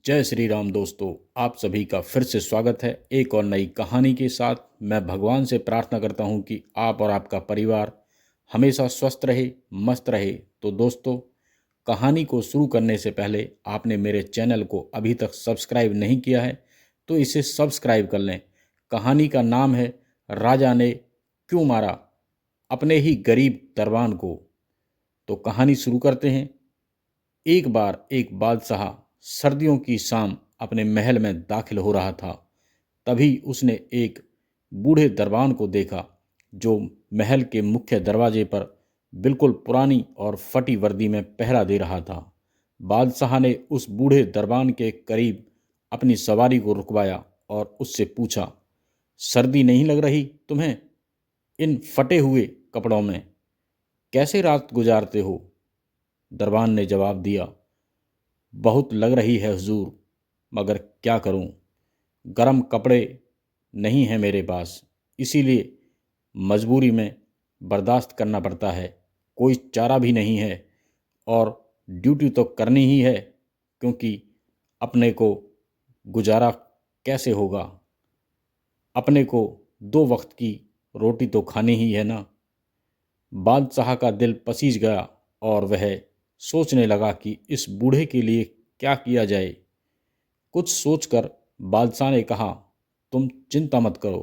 जय श्री राम दोस्तों, आप सभी का फिर से स्वागत है एक और नई कहानी के साथ। मैं भगवान से प्रार्थना करता हूं कि आप और आपका परिवार हमेशा स्वस्थ रहे, मस्त रहे। तो दोस्तों, कहानी को शुरू करने से पहले आपने मेरे चैनल को अभी तक सब्सक्राइब नहीं किया है तो इसे सब्सक्राइब कर लें। कहानी का नाम है राजा ने क्यों मारा अपने ही गरीब दरबान को। तो कहानी शुरू करते हैं। एक बार एक बादशाह सर्दियों की शाम अपने महल में दाखिल हो रहा था। तभी उसने एक बूढ़े दरबान को देखा जो महल के मुख्य दरवाजे पर बिल्कुल पुरानी और फटी वर्दी में पहरा दे रहा था। बादशाह ने उस बूढ़े दरबान के करीब अपनी सवारी को रुकवाया और उससे पूछा, सर्दी नहीं लग रही तुम्हें इन फटे हुए कपड़ों में? कैसे रात गुजारते हो? दरबान ने जवाब दिया, बहुत लग रही है हुजूर, मगर क्या करूं, गरम कपड़े नहीं हैं मेरे पास, इसीलिए मजबूरी में बर्दाश्त करना पड़ता है। कोई चारा भी नहीं है और ड्यूटी तो करनी ही है, क्योंकि अपने को गुजारा कैसे होगा? अपने को 2 वक्त की रोटी तो खानी ही है ना। बादशाह का दिल पसीज गया और वह सोचने लगा कि इस बूढ़े के लिए क्या किया जाए। कुछ सोचकर बादशाह ने कहा, तुम चिंता मत करो,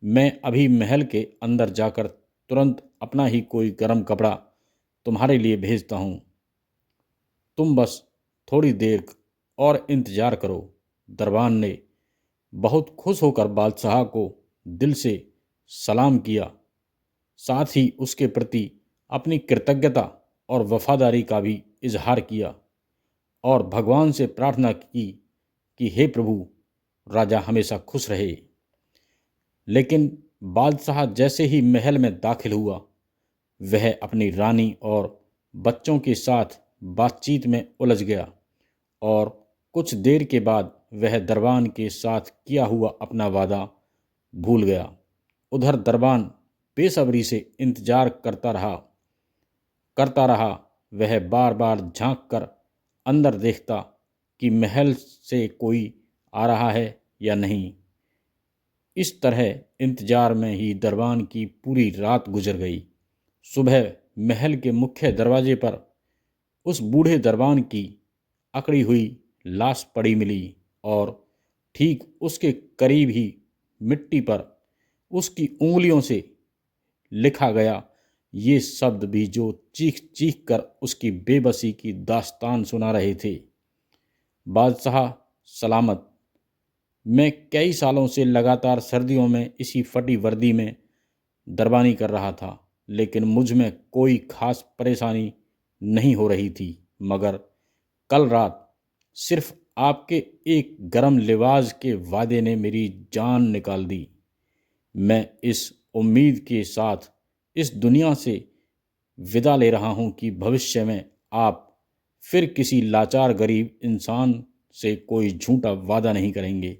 मैं अभी महल के अंदर जाकर तुरंत अपना ही कोई गर्म कपड़ा तुम्हारे लिए भेजता हूँ। तुम बस थोड़ी देर और इंतजार करो। दरबान ने बहुत खुश होकर बादशाह को दिल से सलाम किया, साथ ही उसके प्रति अपनी कृतज्ञता और वफादारी का भी इजहार किया और भगवान से प्रार्थना की कि हे प्रभु, राजा हमेशा खुश रहे। लेकिन बादशाह जैसे ही महल में दाखिल हुआ, वह अपनी रानी और बच्चों के साथ बातचीत में उलझ गया और कुछ देर के बाद वह दरबान के साथ किया हुआ अपना वादा भूल गया। उधर दरबान बेसब्री से इंतजार करता रहा। वह बार बार झांक कर अंदर देखता कि महल से कोई आ रहा है या नहीं। इस तरह इंतजार में ही दरबान की पूरी रात गुजर गई। सुबह महल के मुख्य दरवाजे पर उस बूढ़े दरबान की अकड़ी हुई लाश पड़ी मिली और ठीक उसके करीब ही मिट्टी पर उसकी उंगलियों से लिखा गया ये शब्द भी जो चीख चीख कर उसकी बेबसी की दास्तान सुना रहे थे, बादशाह सलामत, मैं कई सालों से लगातार सर्दियों में इसी फटी वर्दी में दरबानी कर रहा था, लेकिन मुझ में कोई खास परेशानी नहीं हो रही थी। मगर कल रात सिर्फ आपके एक गरम लिबास के वादे ने मेरी जान निकाल दी। मैं इस उम्मीद के साथ इस दुनिया से विदा ले रहा हूं कि भविष्य में आप फिर किसी लाचार गरीब इंसान से कोई झूठा वादा नहीं करेंगे।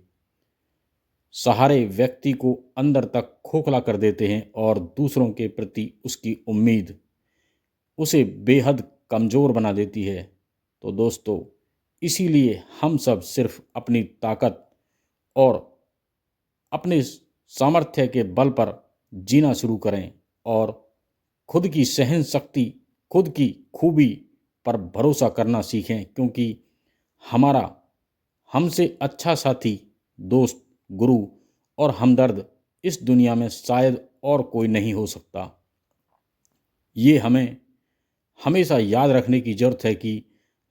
सहारे व्यक्ति को अंदर तक खोखला कर देते हैं और दूसरों के प्रति उसकी उम्मीद उसे बेहद कमज़ोर बना देती है। तो दोस्तों, इसीलिए हम सब सिर्फ अपनी ताकत और अपने सामर्थ्य के बल पर जीना शुरू करें और खुद की सहन शक्ति, खुद की खूबी पर भरोसा करना सीखें, क्योंकि हमारा हमसे अच्छा साथी, दोस्त, गुरु और हमदर्द इस दुनिया में शायद और कोई नहीं हो सकता। ये हमें हमेशा याद रखने की ज़रूरत है कि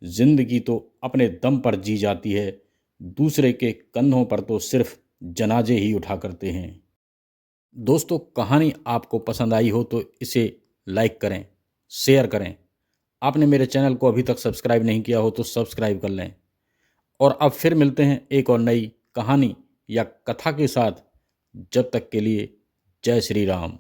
ज़िंदगी तो अपने दम पर जी जाती है, दूसरे के कंधों पर तो सिर्फ जनाजे ही उठा करते हैं। दोस्तों, कहानी आपको पसंद आई हो तो इसे लाइक करें, शेयर करें। आपने मेरे चैनल को अभी तक सब्सक्राइब नहीं किया हो तो सब्सक्राइब कर लें। और अब फिर मिलते हैं एक और नई कहानी या कथा के साथ। जब तक के लिए जय श्री राम।